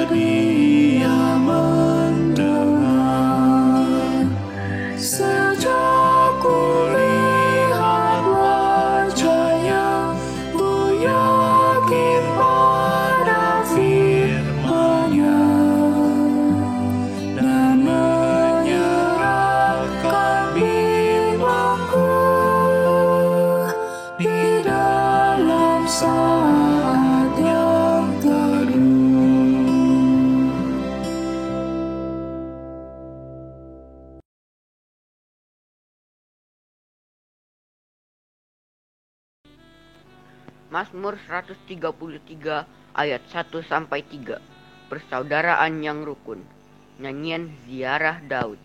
Dia mendengar. Sejak kulihat wajahnya, ku yakin pada firman-Nya dan menyerahkan bimbangku di dalam saat yang teduh. Mazmur 133 ayat 1-3. Persaudaraan yang rukun. Nyanyian ziarah Daud.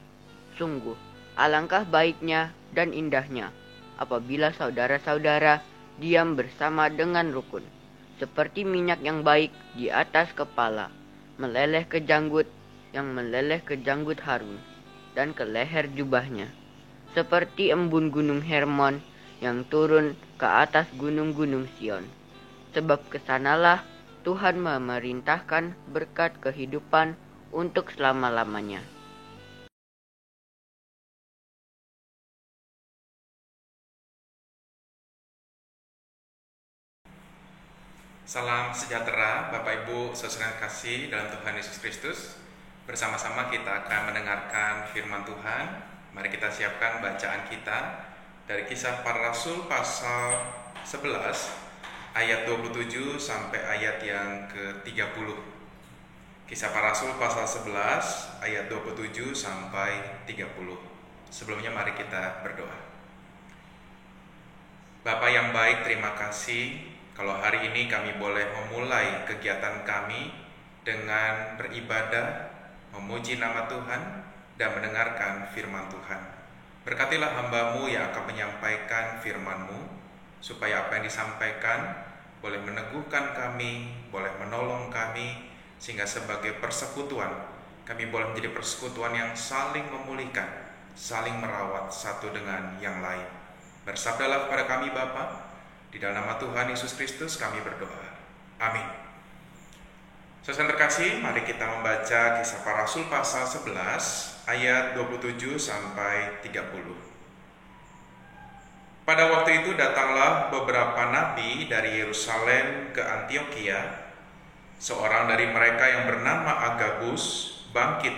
Sungguh, alangkah baiknya dan indahnya apabila saudara-saudara diam bersama dengan rukun. Seperti minyak yang baik di atas kepala, meleleh ke janggut, yang meleleh ke janggut Harun, dan ke leher jubahnya. Seperti embun gunung Hermon yang turun ke atas gunung-gunung Sion. Sebab kesanalah Tuhan memerintahkan berkat kehidupan untuk selama-lamanya. Salam sejahtera Bapak Ibu saudara kasih dalam Tuhan Yesus Kristus. Bersama-sama kita akan mendengarkan firman Tuhan. Mari kita siapkan bacaan kita dari Kisah Para Rasul pasal 11 ayat 27 sampai ayat yang ke-30. Kisah Para Rasul pasal 11 ayat 27 sampai 30. Sebelumnya mari kita berdoa. Bapa yang baik, terima kasih kalau hari ini kami boleh memulai kegiatan kami dengan beribadah, memuji nama Tuhan, dan mendengarkan firman Tuhan. Berkatilah hamba-Mu yang akan menyampaikan firman-Mu, supaya apa yang disampaikan boleh meneguhkan kami, boleh menolong kami, sehingga sebagai persekutuan, kami boleh menjadi persekutuan yang saling memulihkan, saling merawat satu dengan yang lain. Bersabdalah kepada kami Bapa, di dalam nama Tuhan Yesus Kristus kami berdoa. Amin. Saudara terkasih, mari kita membaca Kisah Para Rasul pasal 11 ayat 27 sampai 30. Pada waktu itu datanglah beberapa nabi dari Yerusalem ke Antiokhia. Seorang dari mereka yang bernama Agabus bangkit,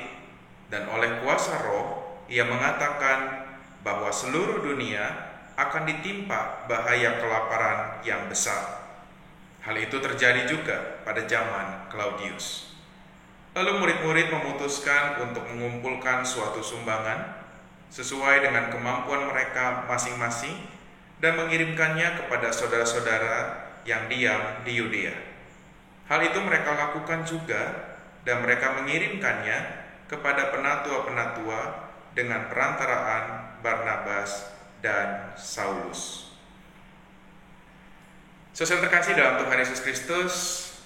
dan oleh kuasa Roh ia mengatakan bahwa seluruh dunia akan ditimpa bahaya kelaparan yang besar. Hal itu terjadi juga pada zaman Claudius. Lalu murid-murid memutuskan untuk mengumpulkan suatu sumbangan sesuai dengan kemampuan mereka masing-masing dan mengirimkannya kepada saudara-saudara yang diam di Yudea. Hal itu mereka lakukan juga, dan mereka mengirimkannya kepada penatua-penatua dengan perantaraan Barnabas dan Saulus. Saudara terkasih dalam Tuhan Yesus Kristus,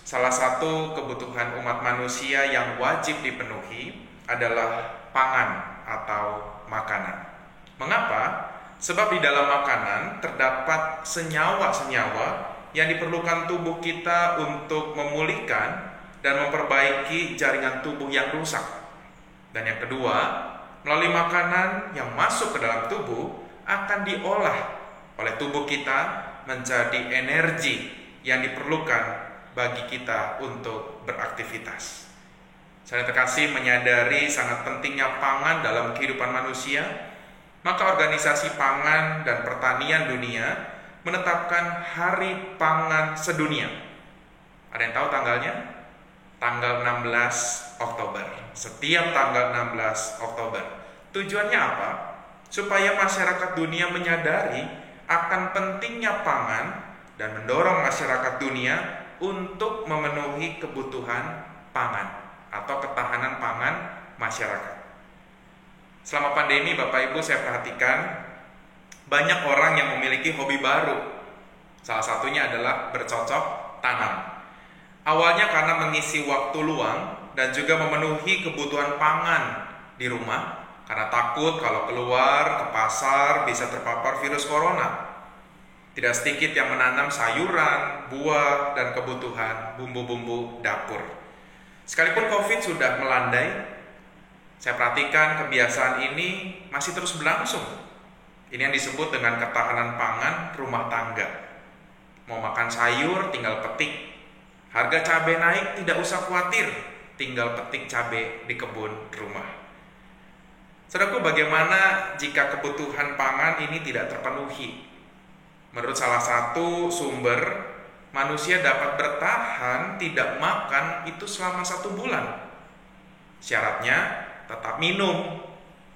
salah satu kebutuhan umat manusia yang wajib dipenuhi adalah pangan atau makanan. Mengapa? Sebab di dalam makanan terdapat senyawa-senyawa yang diperlukan tubuh kita untuk memulihkan dan memperbaiki jaringan tubuh yang rusak. Dan yang kedua, melalui makanan yang masuk ke dalam tubuh akan diolah oleh tubuh kita menjadi energi yang diperlukan bagi kita untuk beraktivitas. Saya terkasih menyadari sangat pentingnya pangan dalam kehidupan manusia, maka Organisasi Pangan dan Pertanian Dunia menetapkan Hari Pangan Sedunia. Ada yang tahu tanggalnya? Tanggal 16 Oktober. Setiap tanggal 16 Oktober. Tujuannya apa? Supaya masyarakat dunia menyadari akan pentingnya pangan dan mendorong masyarakat dunia untuk memenuhi kebutuhan pangan atau ketahanan pangan masyarakat. Selama pandemi, Bapak Ibu, saya perhatikan banyak orang yang memiliki hobi baru. Salah satunya adalah bercocok tanam. Awalnya karena mengisi waktu luang dan juga memenuhi kebutuhan pangan di rumah, karena takut kalau keluar ke pasar bisa terpapar virus corona. Tidak sedikit yang menanam sayuran, buah, dan kebutuhan bumbu-bumbu dapur. Sekalipun COVID sudah melandai, saya perhatikan kebiasaan ini masih terus berlangsung. Ini yang disebut dengan ketahanan pangan rumah tangga. Mau makan sayur, tinggal petik. Harga cabai naik, tidak usah khawatir, tinggal petik cabai di kebun rumah. Saudaraku, bagaimana jika kebutuhan pangan ini tidak terpenuhi? Menurut salah satu sumber, manusia dapat bertahan tidak makan itu selama 1 bulan. Syaratnya tetap minum.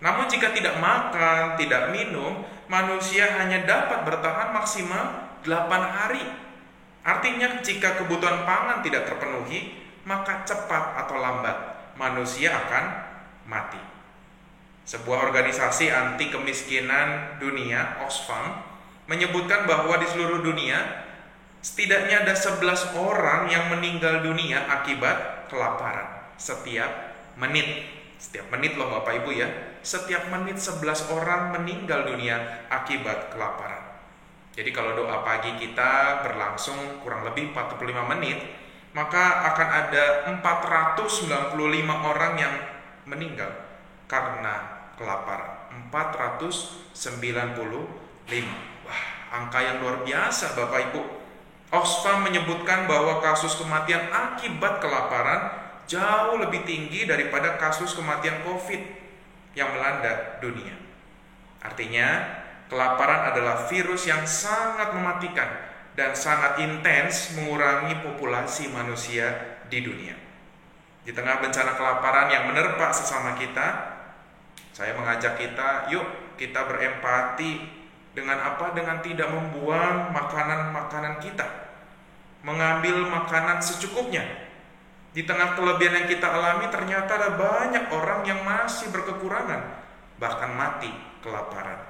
Namun jika tidak makan, tidak minum, manusia hanya dapat bertahan maksimal 8 hari. Artinya jika kebutuhan pangan tidak terpenuhi, maka cepat atau lambat manusia akan mati. Sebuah organisasi anti kemiskinan dunia, Oxfam, menyebutkan bahwa di seluruh dunia setidaknya ada 11 orang yang meninggal dunia akibat kelaparan setiap menit. Setiap menit loh Bapak Ibu ya. Setiap menit 11 orang meninggal dunia akibat kelaparan. Jadi kalau doa pagi kita berlangsung kurang lebih 45 menit, maka akan ada 495 orang yang meninggal karena kelaparan. 495. Wah, angka yang luar biasa Bapak Ibu. Oxfam menyebutkan bahwa kasus kematian akibat kelaparan jauh lebih tinggi daripada kasus kematian COVID yang melanda dunia. Artinya, kelaparan adalah virus yang sangat mematikan dan sangat intens mengurangi populasi manusia di dunia. Di tengah bencana kelaparan yang menerpa sesama kita, saya mengajak kita, yuk kita berempati. Dengan apa? Dengan tidak membuang makanan-makanan kita. Mengambil makanan secukupnya. Di tengah kelebihan yang kita alami, ternyata ada banyak orang yang masih berkekurangan, bahkan mati kelaparan.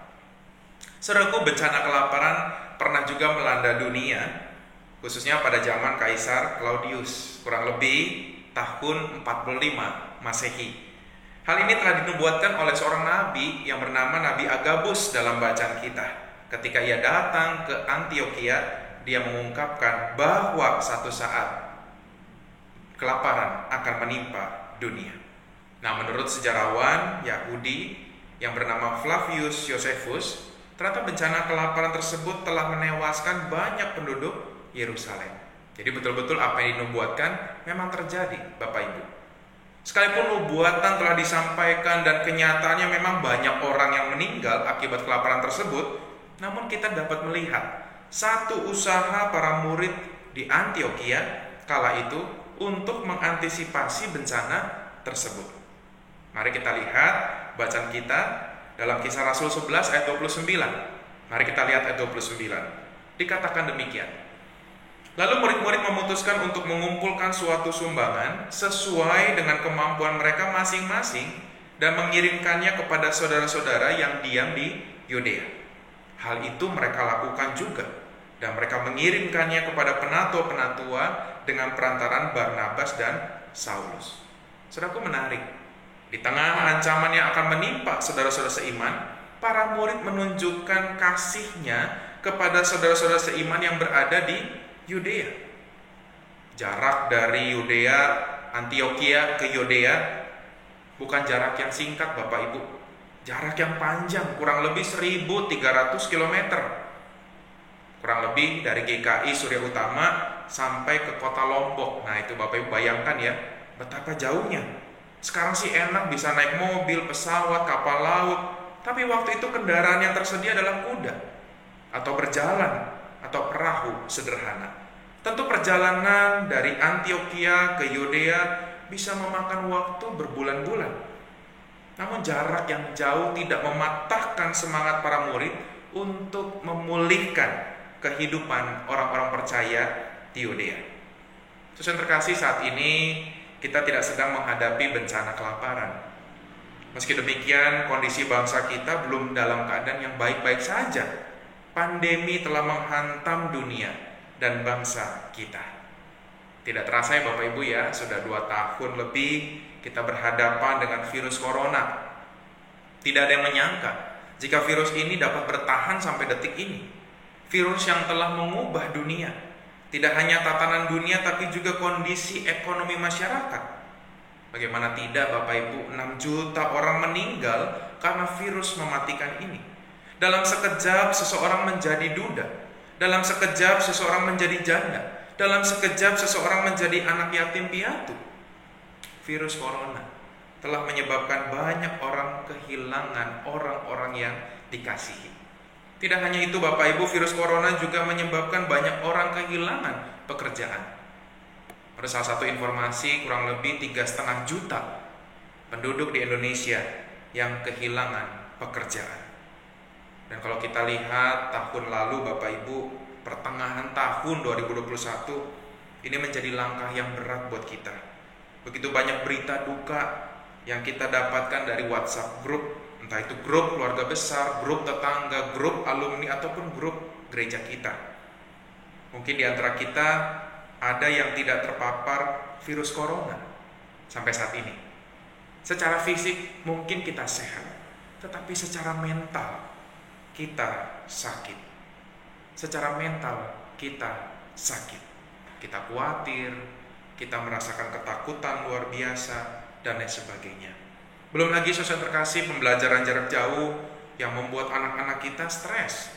Saudaraku, bencana kelaparan pernah juga melanda dunia, khususnya pada zaman Kaisar Claudius, kurang lebih tahun 45 Masehi. Hal ini telah dinubuatkan oleh seorang nabi yang bernama Nabi Agabus dalam bacaan kita. Ketika ia datang ke Antioquia, dia mengungkapkan bahwa satu saat kelaparan akan menimpa dunia. Nah, menurut sejarawan Yahudi yang bernama Flavius Josephus, ternyata bencana kelaparan tersebut telah menewaskan banyak penduduk Yerusalem. Jadi betul-betul apa yang dinubuatkan memang terjadi, Bapak Ibu. Sekalipun nubuatan telah disampaikan dan kenyataannya memang banyak orang yang meninggal akibat kelaparan tersebut, namun kita dapat melihat satu usaha para murid di Antioquia kala itu untuk mengantisipasi bencana tersebut. Mari kita lihat bacaan kita dalam Kisah Rasul 11 ayat 29. Mari kita lihat ayat 29. Dikatakan demikian. Lalu murid-murid memutuskan untuk mengumpulkan suatu sumbangan sesuai dengan kemampuan mereka masing-masing dan mengirimkannya kepada saudara-saudara yang diam di Yudea. Hal itu mereka lakukan juga, dan mereka mengirimkannya kepada penatua-penatua dengan perantaran Barnabas dan Saulus. Saudaraku, menarik. Di tengah ancaman yang akan menimpa saudara-saudara seiman, para murid menunjukkan kasihnya kepada saudara-saudara seiman yang berada di Yudea. Jarak dari Yudea, Antioquia ke Yudea bukan jarak yang singkat Bapak Ibu. Jarak yang panjang, kurang lebih 1.300 km. Kurang lebih dari GKI Surya Utama sampai ke kota Lombok. Nah itu Bapak Ibu bayangkan ya, betapa jauhnya. Sekarang sih enak bisa naik mobil, pesawat, kapal laut. Tapi waktu itu kendaraan yang tersedia adalah kuda, atau berjalan, atau perahu sederhana. Tentu perjalanan dari Antioquia ke Yudea bisa memakan waktu berbulan-bulan. Namun jarak yang jauh tidak mematahkan semangat para murid untuk memulihkan kehidupan orang-orang percaya di Yudea. Saudara terkasih, saat ini kita tidak sedang menghadapi bencana kelaparan. Meski demikian, kondisi bangsa kita belum dalam keadaan yang baik-baik saja. Pandemi telah menghantam dunia dan bangsa kita. Tidak terasa ya Bapak Ibu ya, sudah 2 tahun lebih kita berhadapan dengan virus corona. Tidak ada yang menyangka jika virus ini dapat bertahan sampai detik ini. Virus yang telah mengubah dunia. Tidak hanya tatanan dunia tapi juga kondisi ekonomi masyarakat. Bagaimana tidak Bapak Ibu, 6 juta orang meninggal karena virus mematikan ini. Dalam sekejap seseorang menjadi duda. Dalam sekejap seseorang menjadi janda. Dalam sekejap seseorang menjadi anak yatim piatu. Virus corona telah menyebabkan banyak orang kehilangan orang-orang yang dikasihi. Tidak hanya itu Bapak Ibu, virus corona juga menyebabkan banyak orang kehilangan pekerjaan. Ada salah satu informasi, kurang lebih 3,5 juta penduduk di Indonesia yang kehilangan pekerjaan. Dan kalau kita lihat tahun lalu Bapak Ibu, pertengahan tahun 2021, ini menjadi langkah yang berat buat kita. Begitu banyak berita duka yang kita dapatkan dari WhatsApp grup, entah itu grup keluarga besar, grup tetangga, grup alumni, ataupun grup gereja kita. Mungkin di antara kita ada yang tidak terpapar virus corona sampai saat ini. Secara fisik mungkin kita sehat, tetapi secara mental kita sakit. Secara mental kita sakit. Kita khawatir, kita merasakan ketakutan luar biasa, dan lain sebagainya. Belum lagi saudara terkasih, pembelajaran jarak jauh yang membuat anak-anak kita stres.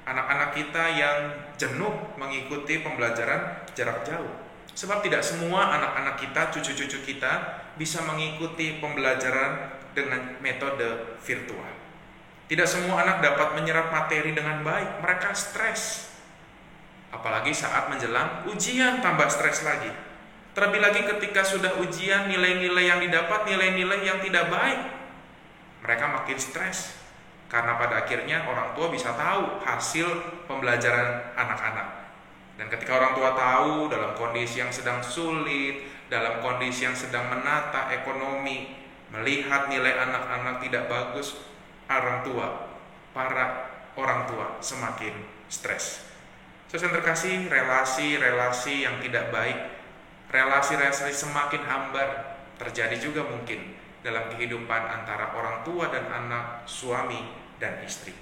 Anak-anak kita yang jenuh mengikuti pembelajaran jarak jauh. Sebab tidak semua anak-anak kita, cucu-cucu kita bisa mengikuti pembelajaran dengan metode virtual. Tidak semua anak dapat menyerap materi dengan baik. Mereka stres. Apalagi saat menjelang ujian, tambah stres lagi. Terlebih lagi ketika sudah ujian, nilai-nilai yang didapat, nilai-nilai yang tidak baik. Mereka makin stres. Karena pada akhirnya orang tua bisa tahu hasil pembelajaran anak-anak. Dan ketika orang tua tahu dalam kondisi yang sedang sulit, dalam kondisi yang sedang menata ekonomi, melihat nilai anak-anak tidak bagus, para orang tua semakin stres. Saudara terkasih, relasi-relasi yang tidak baik, relasi-relasi semakin hambar terjadi juga mungkin dalam kehidupan antara orang tua dan anak, suami dan istri.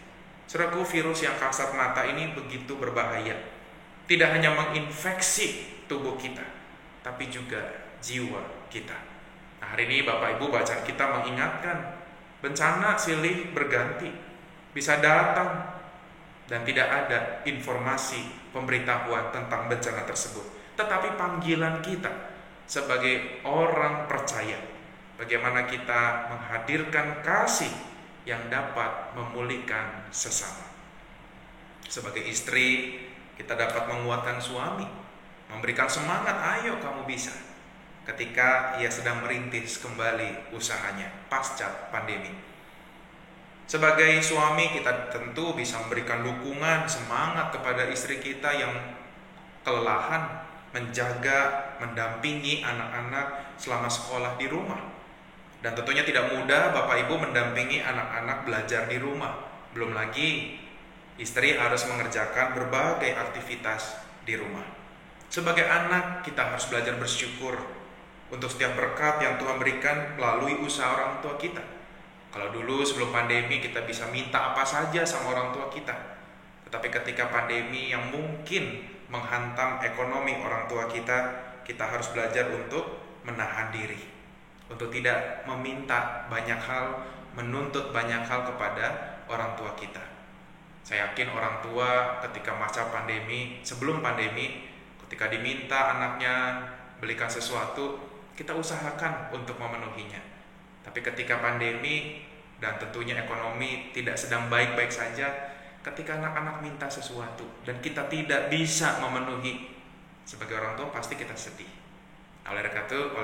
Saudaraku, virus yang kasat mata ini begitu berbahaya. Tidak hanya menginfeksi tubuh kita, tapi juga jiwa kita. Nah, hari ini Bapak Ibu, bacaan kita mengingatkan bencana silih berganti, bisa datang dan tidak ada informasi pemberitahuan tentang bencana tersebut. Tetapi panggilan kita sebagai orang percaya, bagaimana kita menghadirkan kasih yang dapat memulihkan sesama. Sebagai istri, kita dapat menguatkan suami, memberikan semangat, ayo kamu bisa, ketika ia sedang merintis kembali usahanya pasca pandemi. Sebagai suami, kita tentu bisa memberikan dukungan, semangat kepada istri kita yang kelelahan menjaga, mendampingi anak-anak selama sekolah di rumah. Dan tentunya tidak mudah Bapak Ibu mendampingi anak-anak belajar di rumah. Belum lagi istri harus mengerjakan berbagai aktivitas di rumah. Sebagai anak, kita harus belajar bersyukur untuk setiap berkat yang Tuhan berikan melalui usaha orang tua kita. Kalau dulu sebelum pandemi kita bisa minta apa saja sama orang tua kita. Tetapi ketika pandemi yang mungkin menghantam ekonomi orang tua kita, kita harus belajar untuk menahan diri, untuk tidak meminta banyak hal, menuntut banyak hal kepada orang tua kita. Saya yakin orang tua ketika masa pandemi, sebelum pandemi, ketika diminta anaknya belikan sesuatu, kita usahakan untuk memenuhinya. Tapi ketika pandemi dan tentunya ekonomi tidak sedang baik-baik saja, ketika anak-anak minta sesuatu dan kita tidak bisa memenuhi, sebagai orang tua pasti kita sedih. Oleh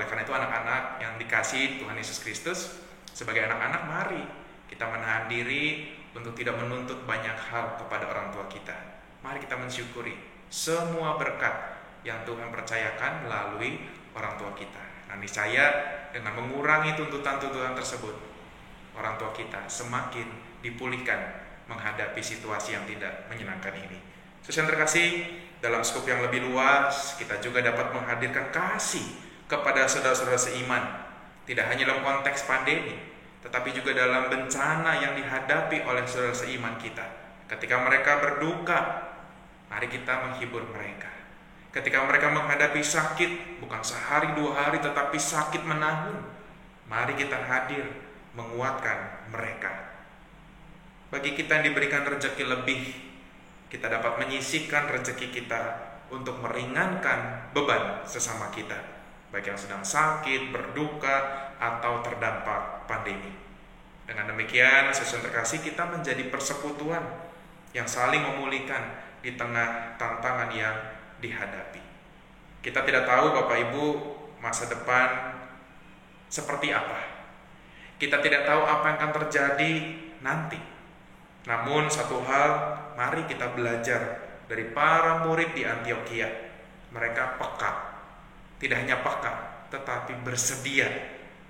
karena itu anak-anak yang dikasihi Tuhan Yesus Kristus, sebagai anak-anak mari kita menahan diri untuk tidak menuntut banyak hal kepada orang tua kita. Mari kita mensyukuri semua berkat yang Tuhan percayakan melalui orang tua kita. Nah, niscaya dengan mengurangi tuntutan-tuntutan tersebut, orang tua kita semakin dipulihkan menghadapi situasi yang tidak menyenangkan ini. Saudara terkasih, dalam skop yang lebih luas, kita juga dapat menghadirkan kasih kepada saudara-saudara seiman. Tidak hanya dalam konteks pandemi, tetapi juga dalam bencana yang dihadapi oleh saudara seiman kita. Ketika mereka berduka, mari kita menghibur mereka. Ketika mereka menghadapi sakit, bukan sehari dua hari, tetapi sakit menahun, Mari kita hadir menguatkan mereka. Bagi kita yang diberikan rezeki lebih, kita dapat menyisihkan rezeki kita untuk meringankan beban sesama kita, baik yang sedang sakit, berduka, atau terdampak pandemi. Dengan demikian, saudara terkasih, kita menjadi persekutuan yang saling memulihkan di tengah tantangan yang dihadapi. Kita tidak tahu Bapak Ibu masa depan seperti apa. Kita tidak tahu apa yang akan terjadi nanti. Namun satu hal, mari kita belajar dari para murid di Antiokhia. Mereka peka. Tidak hanya peka, tetapi bersedia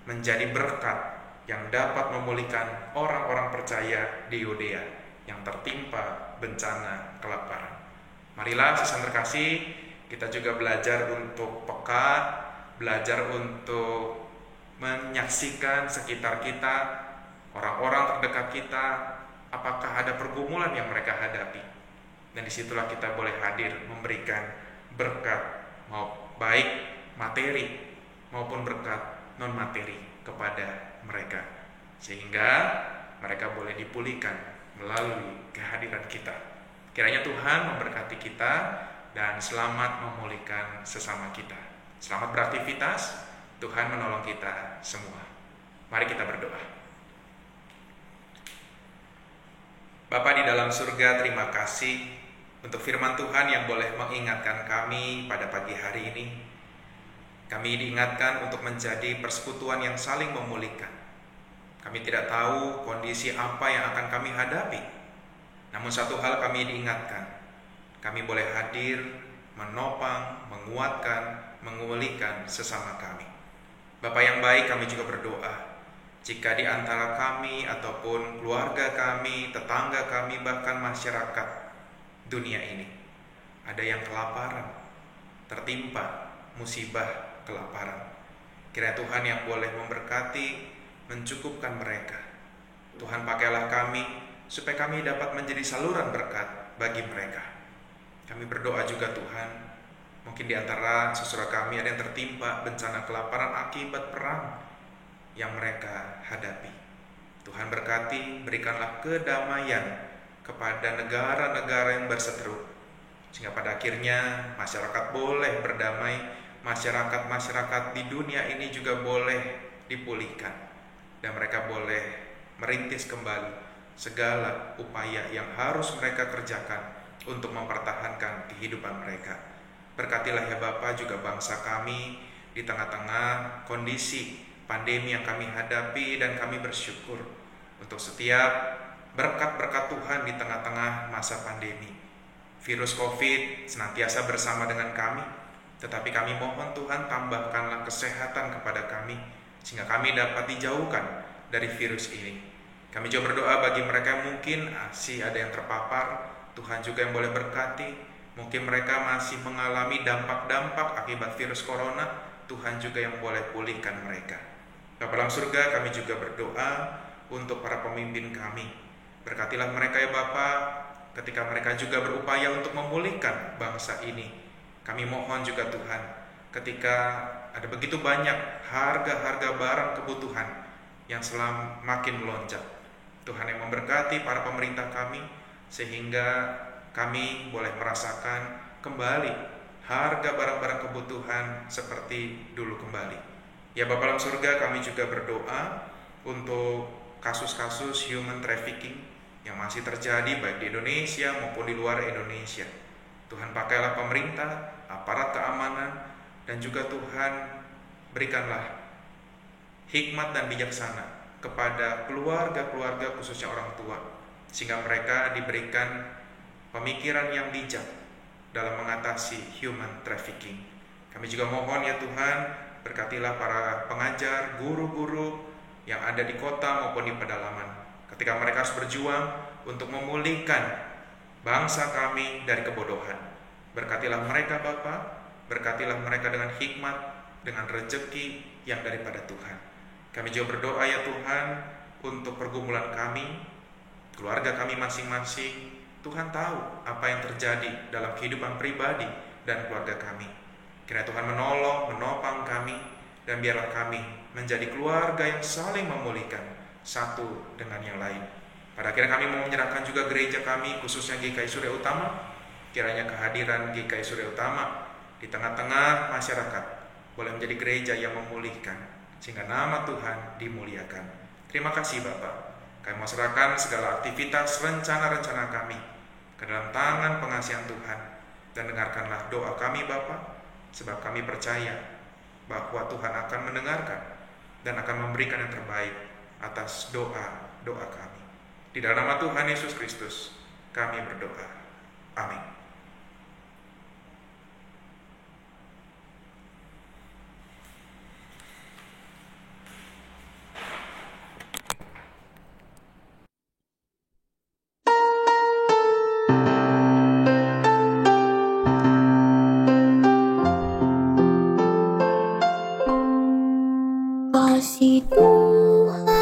menjadi berkat yang dapat memulihkan orang-orang percaya di Yudea yang tertimpa bencana kelaparan. Marilah sesama terkasih, kita juga belajar untuk peka, belajar untuk menyaksikan sekitar kita, orang-orang terdekat kita, apakah ada pergumulan yang mereka hadapi. Dan disitulah kita boleh hadir memberikan berkat, mau baik materi maupun berkat non materi kepada mereka, sehingga mereka boleh dipulihkan melalui kehadiran kita. Kiranya Tuhan memberkati kita dan selamat memulihkan sesama kita. Selamat beraktivitas, Tuhan menolong kita semua. Mari kita berdoa. Bapa di dalam surga, terima kasih untuk firman Tuhan yang boleh mengingatkan kami pada pagi hari ini. Kami diingatkan untuk menjadi persekutuan yang saling memulihkan. Kami tidak tahu kondisi apa yang akan kami hadapi. Namun satu hal kami diingatkan, kami boleh hadir, menopang, menguatkan, memulihkan sesama kami. Bapak yang baik, kami juga berdoa, jika di antara kami ataupun keluarga kami, tetangga kami, bahkan masyarakat dunia ini ada yang kelaparan, tertimpa musibah kelaparan, kiranya Tuhan yang boleh memberkati, mencukupkan mereka. Tuhan, pakailah kami supaya kami dapat menjadi saluran berkat bagi mereka. Kami berdoa juga Tuhan, mungkin di antara saudara kami ada yang tertimpa bencana kelaparan akibat perang yang mereka hadapi. Tuhan berkati, berikanlah kedamaian kepada negara-negara yang berseteru, sehingga pada akhirnya masyarakat boleh berdamai, masyarakat-masyarakat di dunia ini juga boleh dipulihkan, dan mereka boleh merintis kembali segala upaya yang harus mereka kerjakan untuk mempertahankan kehidupan mereka. Berkatilah ya Bapa juga bangsa kami di tengah-tengah kondisi pandemi yang kami hadapi, dan kami bersyukur untuk setiap berkat-berkat Tuhan di tengah-tengah masa pandemi. Virus COVID senantiasa bersama dengan kami, tetapi kami mohon Tuhan tambahkanlah kesehatan kepada kami, sehingga kami dapat dijauhkan dari virus ini. Kami juga berdoa bagi mereka yang mungkin masih ada yang terpapar, Tuhan juga yang boleh berkati. Mungkin mereka masih mengalami dampak-dampak akibat virus corona, Tuhan juga yang boleh pulihkan mereka. Bapa dalam surga, kami juga berdoa untuk para pemimpin kami. Berkatilah mereka ya Bapa, ketika mereka juga berupaya untuk memulihkan bangsa ini. Kami mohon juga Tuhan, ketika ada begitu banyak harga-harga barang kebutuhan yang semakin melonjak, Tuhan yang memberkati para pemerintah kami, sehingga kami boleh merasakan kembali harga barang-barang kebutuhan seperti dulu kembali. Ya Bapa dalam surga, kami juga berdoa untuk kasus-kasus human trafficking yang masih terjadi baik di Indonesia maupun di luar Indonesia. Tuhan, pakailah pemerintah, aparat keamanan, dan juga Tuhan berikanlah hikmat dan bijaksana kepada keluarga-keluarga khususnya orang tua, sehingga mereka diberikan pemikiran yang bijak dalam mengatasi human trafficking. Kami juga mohon ya Tuhan, berkatilah para pengajar, guru-guru yang ada di kota maupun di pedalaman, ketika mereka harus berjuang untuk memulihkan bangsa kami dari kebodohan. Berkatilah mereka Bapa, berkatilah mereka dengan hikmat, dengan rezeki yang daripada Tuhan. Kami juga berdoa ya Tuhan untuk pergumulan kami, keluarga kami masing-masing. Tuhan tahu apa yang terjadi dalam kehidupan pribadi dan keluarga kami. Kiranya Tuhan menolong, menopang kami, Dan biarlah kami menjadi keluarga yang saling memulihkan satu dengan yang lain. Pada akhirnya kami mau menyerahkan juga gereja kami, khususnya GKI Surya Utama. Kiranya kehadiran GKI Surya Utama di tengah-tengah masyarakat boleh menjadi gereja yang memulihkan, sehingga nama Tuhan dimuliakan. Terima kasih Bapak. Kami mau serahkan segala aktivitas rencana-rencana kami ke dalam tangan pengasihan Tuhan. Dan dengarkanlah doa kami Bapa, sebab kami percaya bahwa Tuhan akan mendengarkan dan akan memberikan yang terbaik atas doa-doa kami. Di dalam nama Tuhan Yesus Kristus kami berdoa. Amin. Kasih Tuhan